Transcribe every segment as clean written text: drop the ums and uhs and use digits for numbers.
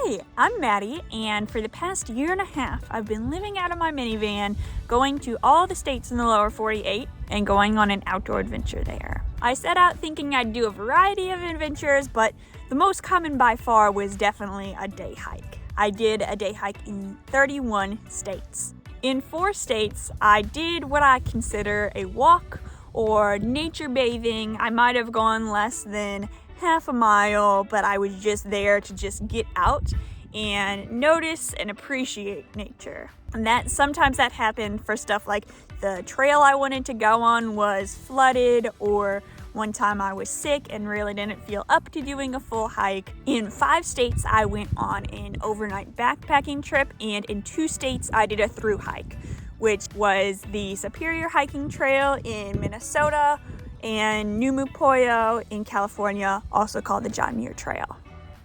Hey, I'm Maddie, and for the past year and a half, I've been living out of my minivan, going to all the states in the lower 48 and going on an outdoor adventure there. I set out thinking I'd do a variety of adventures, but the most common by far was definitely a day hike. I did a day hike in 31 states. In 4 states, I did what I consider a walk or nature bathing. I might have gone less than half a mile, but I was just there to just get out and notice and appreciate nature. And sometimes that happened for stuff like the trail I wanted to go on was flooded, or one time I was sick and really didn't feel up to doing a full hike. In 5 states, I went on an overnight backpacking trip, and in 2 states, I did a thru hike, which was the Superior Hiking Trail in Minnesota and Numupoyo in California, also called the John Muir Trail.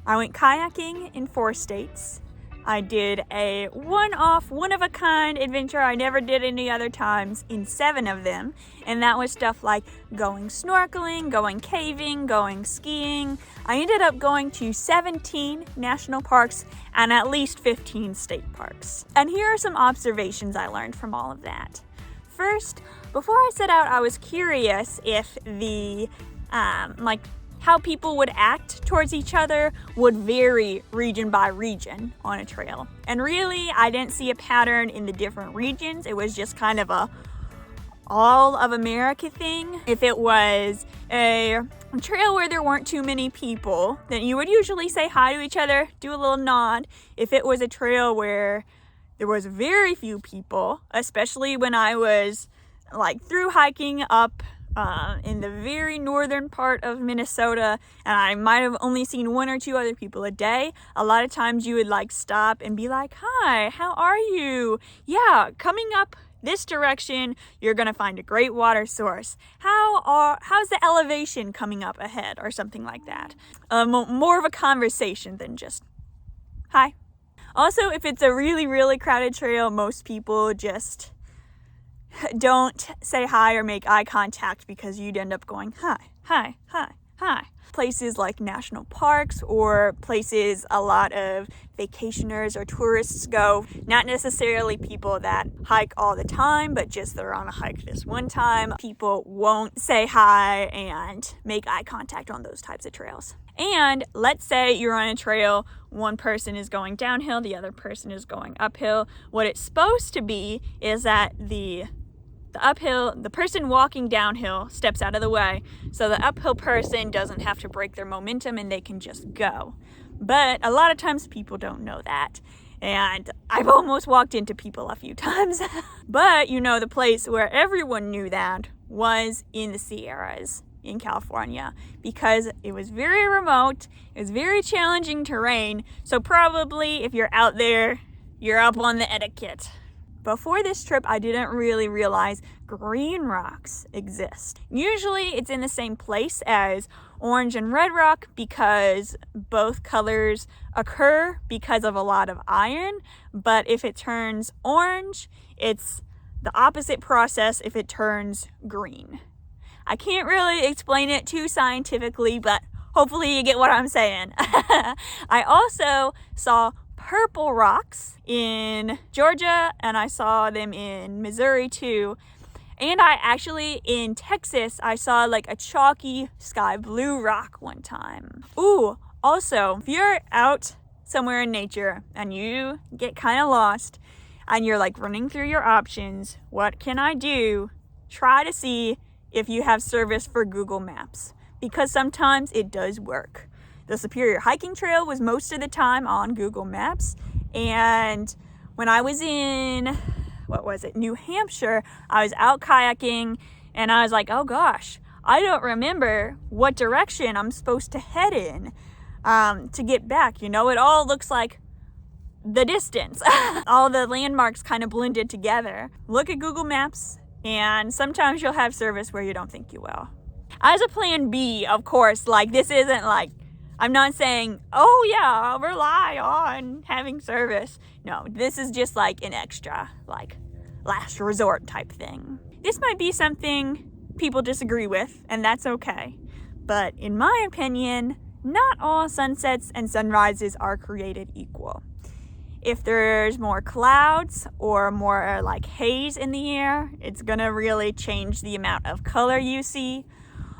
I went kayaking in 4 states. I did a one-of-a-kind adventure I never did any other times in 7 of them, and that was stuff like going snorkeling, going caving, going skiing. I ended up going to 17 national parks and at least 15 state parks. And here are some observations I learned from all of that. First, before I set out, I was curious if how people would act towards each other would vary region by region on a trail. And really, I didn't see a pattern in the different regions. It was just kind of a all of America thing. If it was a trail where there weren't too many people, then you would usually say hi to each other, do a little nod. If it was a trail where there was very few people, especially when I was thru hiking up in the very northern part of Minnesota, and I might have only seen 1 or 2 other people a day. A lot of times you would stop and be like, "Hi, how are you? Yeah, coming up this direction, you're gonna find a great water source. How's the elevation coming up ahead?" or something like that. More of a conversation than just hi. Also, if it's a really, really crowded trail, most people just don't say hi or make eye contact because you'd end up going hi, hi, hi, hi. Places like national parks or places a lot of vacationers or tourists go, not necessarily people that hike all the time, but just they're on a hike this one time, people won't say hi and make eye contact on those types of trails. And let's say you're on a trail, one person is going downhill, the other person is going uphill. What it's supposed to be is that the person walking downhill steps out of the way, so the uphill person doesn't have to break their momentum and they can just go. But a lot of times people don't know that. And I've almost walked into people a few times. But the place where everyone knew that was in the Sierras in California, because it was very remote, it was very challenging terrain, so probably if you're out there, you're up on the etiquette. Before this trip, I didn't really realize green rocks exist. Usually it's in the same place as orange and red rock because both colors occur because of a lot of iron, but if it turns orange, it's the opposite process if it turns green. I can't really explain it too scientifically, but hopefully you get what I'm saying. I also saw purple rocks in Georgia, and I saw them in Missouri too. And in Texas, I saw a chalky sky blue rock one time. Ooh, also, if you're out somewhere in nature and you get kind of lost and you're running through your options, what can I do? Try to see if you have service for Google Maps, because sometimes it does work. The Superior Hiking Trail was most of the time on Google Maps, and when I was in, New Hampshire, I was out kayaking, and I was like, oh gosh, I don't remember what direction I'm supposed to head in to get back. It all looks like the distance. All the landmarks kind of blended together. Look at Google Maps, and sometimes you'll have service where you don't think you will. As a plan B, of course, this isn't I'm not saying, oh yeah, I'll rely on having service. No, this is just an extra, last resort type thing. This might be something people disagree with, and that's okay. But in my opinion, not all sunsets and sunrises are created equal. If there's more clouds or more like haze in the air, it's gonna really change the amount of color you see.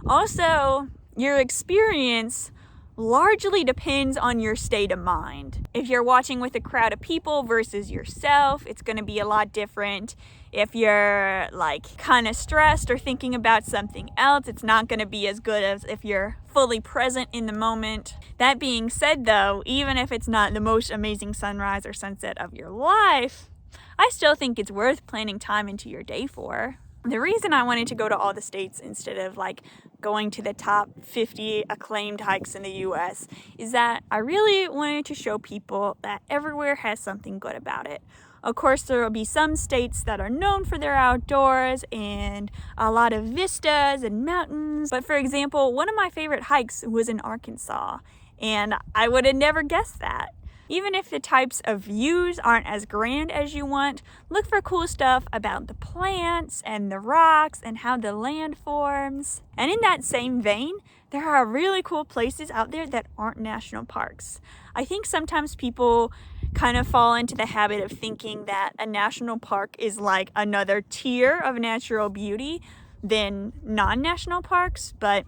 Also, your experience largely depends on your state of mind. If you're watching with a crowd of people versus yourself, it's going to be a lot different. If you're like kind of stressed or thinking about something else, it's not going to be as good as if you're fully present in the moment. That being said though, even if it's not the most amazing sunrise or sunset of your life, I still think it's worth planning time into your day for. The reason I wanted to go to all the states instead of like going to the top 50 acclaimed hikes in the US is that I really wanted to show people that everywhere has something good about it. Of course, there will be some states that are known for their outdoors and a lot of vistas and mountains. But for example, one of my favorite hikes was in Arkansas, and I would have never guessed that. Even if the types of views aren't as grand as you want, look for cool stuff about the plants and the rocks and how the land forms. And in that same vein, there are really cool places out there that aren't national parks. I think sometimes people kind of fall into the habit of thinking that a national park is like another tier of natural beauty than non-national parks, but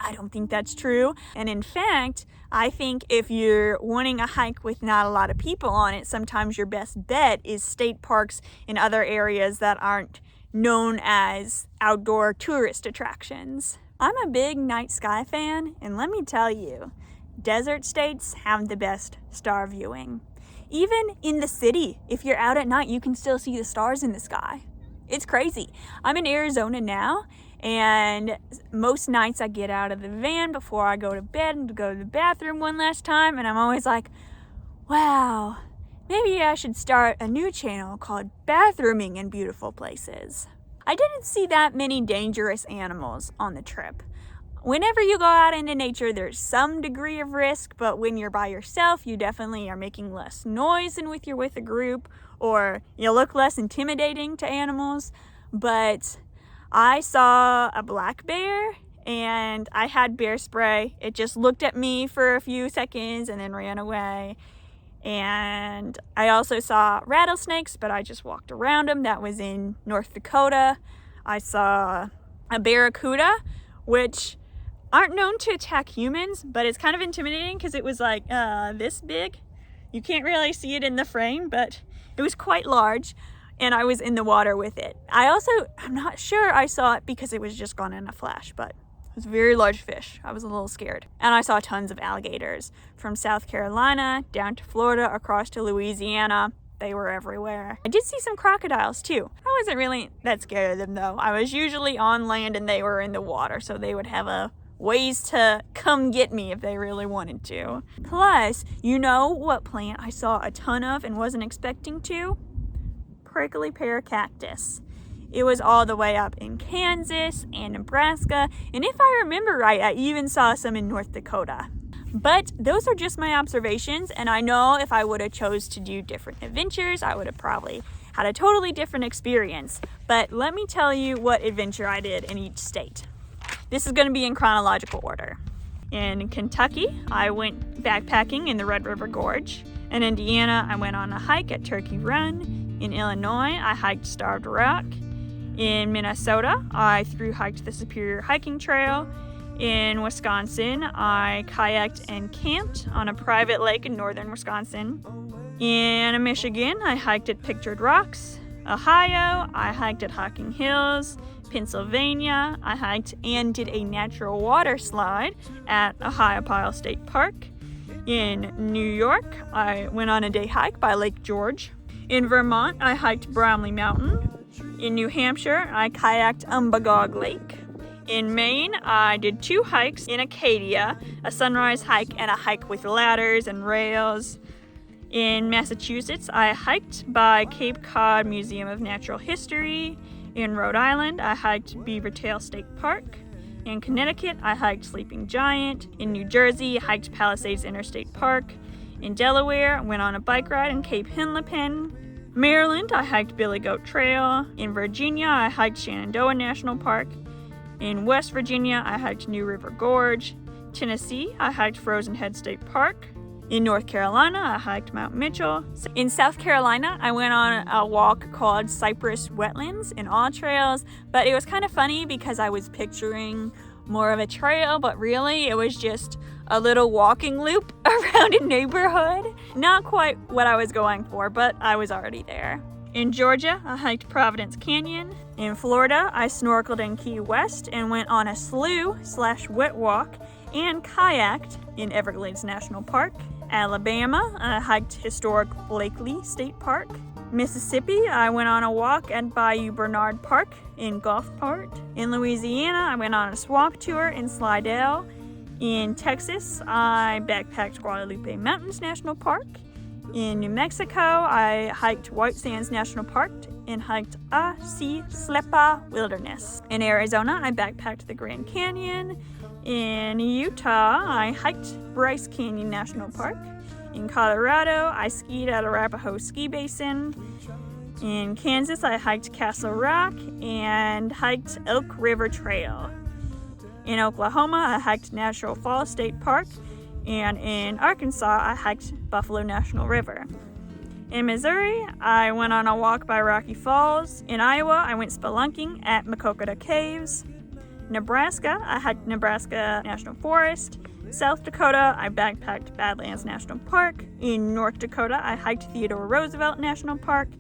I don't think that's true. And in fact, I think if you're wanting a hike with not a lot of people on it, sometimes your best bet is state parks in other areas that aren't known as outdoor tourist attractions. I'm a big night sky fan, and let me tell you, desert states have the best star viewing. Even in the city, if you're out at night, you can still see the stars in the sky. It's crazy. I'm in Arizona now, and most nights I get out of the van before I go to bed and go to the bathroom one last time, and I'm always like, wow, maybe I should start a new channel called Bathrooming in Beautiful Places. I didn't see that many dangerous animals on the trip. Whenever you go out into nature, there's some degree of risk, but when you're by yourself, you definitely are making less noise than if you're with a group, or you look less intimidating to animals. But I saw a black bear, and I had bear spray. It just looked at me for a few seconds and then ran away. And I also saw rattlesnakes, but I just walked around them. That was in North Dakota. I saw a barracuda, which aren't known to attack humans, but it's kind of intimidating because it was like this big. You can't really see it in the frame, but it was quite large, and I was in the water with it. I'm not sure I saw it because it was just gone in a flash, but it was a very large fish. I was a little scared. And I saw tons of alligators from South Carolina down to Florida, across to Louisiana. They were everywhere. I did see some crocodiles too. I wasn't really that scared of them though. I was usually on land and they were in the water, so they would have a ways to come get me if they really wanted to. Plus, you know what plant I saw a ton of and wasn't expecting to? Prickly pear cactus. It was all the way up in Kansas and Nebraska, and if I remember right, I even saw some in North Dakota. But those are just my observations, and I know if I would have chose to do different adventures, I would have probably had a totally different experience. But let me tell you what adventure I did in each state. This is going to be in chronological order. In Kentucky, I went backpacking in the Red River Gorge. In Indiana, I went on a hike at Turkey Run. In Illinois, I hiked Starved Rock. In Minnesota, I thru-hiked the Superior Hiking Trail. In Wisconsin, I kayaked and camped on a private lake in northern Wisconsin. In Michigan, I hiked at Pictured Rocks. Ohio, I hiked at Hocking Hills. Pennsylvania, I hiked and did a natural water slide at Ohiopyle State Park. In New York, I went on a day hike by Lake George. In Vermont, I hiked Bromley Mountain. In New Hampshire, I kayaked Umbagog Lake. In Maine, I did 2 hikes in Acadia, a sunrise hike and a hike with ladders and rails. In Massachusetts, I hiked by Cape Cod Museum of Natural History. In Rhode Island, I hiked Beavertail State Park. In Connecticut, I hiked Sleeping Giant. In New Jersey, I hiked Palisades Interstate Park. In Delaware, I went on a bike ride in Cape Henlopen. Maryland, I hiked Billy Goat Trail. In Virginia, I hiked Shenandoah National Park. In West Virginia, I hiked New River Gorge. Tennessee, I hiked Frozen Head State Park. In North Carolina, I hiked Mount Mitchell. In South Carolina, I went on a walk called Cypress Wetlands in All Trails, but it was kind of funny because I was picturing more of a trail, but really it was just a little walking loop around a neighborhood. Not quite what I was going for, but I was already there. In Georgia, I hiked Providence Canyon. In Florida, I snorkeled in Key West and went on a slough/wet walk and kayaked in Everglades National Park. Alabama, I hiked historic Blakely State Park. Mississippi, I went on a walk at Bayou Bernard Park in Gulfport. In Louisiana, I went on a swamp tour in Slidell. In Texas, I backpacked Guadalupe Mountains National Park. In New Mexico, I hiked White Sands National Park and hiked Slepa Wilderness. In Arizona, I backpacked the Grand Canyon. In Utah, I hiked Bryce Canyon National Park. In Colorado, I skied at Arapahoe Ski Basin. In Kansas, I hiked Castle Rock and hiked Elk River Trail. In Oklahoma, I hiked Natural Falls State Park. And in Arkansas, I hiked Buffalo National River. In Missouri, I went on a walk by Rocky Falls. In Iowa, I went spelunking at Makokata Caves. Nebraska, I hiked Nebraska National Forest. South Dakota, I backpacked Badlands National Park. In North Dakota, I hiked Theodore Roosevelt National Park.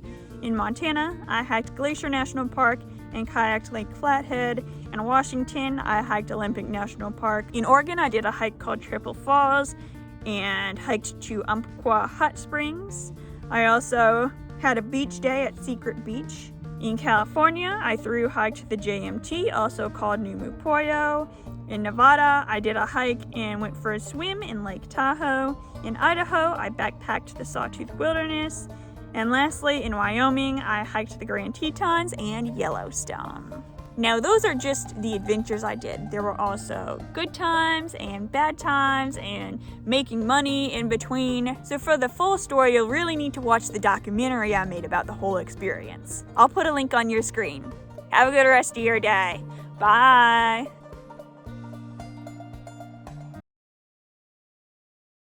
In Montana, I hiked Glacier National Park and kayaked Lake Flathead. In Washington, I hiked Olympic National Park. In Oregon, I did a hike called Triple Falls and hiked to Umpqua Hot Springs. I also had a beach day at Secret Beach. In California, I thru-hiked the JMT, also called Numu Poyo. In Nevada, I did a hike and went for a swim in Lake Tahoe. In Idaho, I backpacked the Sawtooth Wilderness. And lastly, in Wyoming, I hiked the Grand Tetons and Yellowstone. Now, those are just the adventures I did. There were also good times and bad times and making money in between. So for the full story, you'll really need to watch the documentary I made about the whole experience. I'll put a link on your screen. Have a good rest of your day. Bye.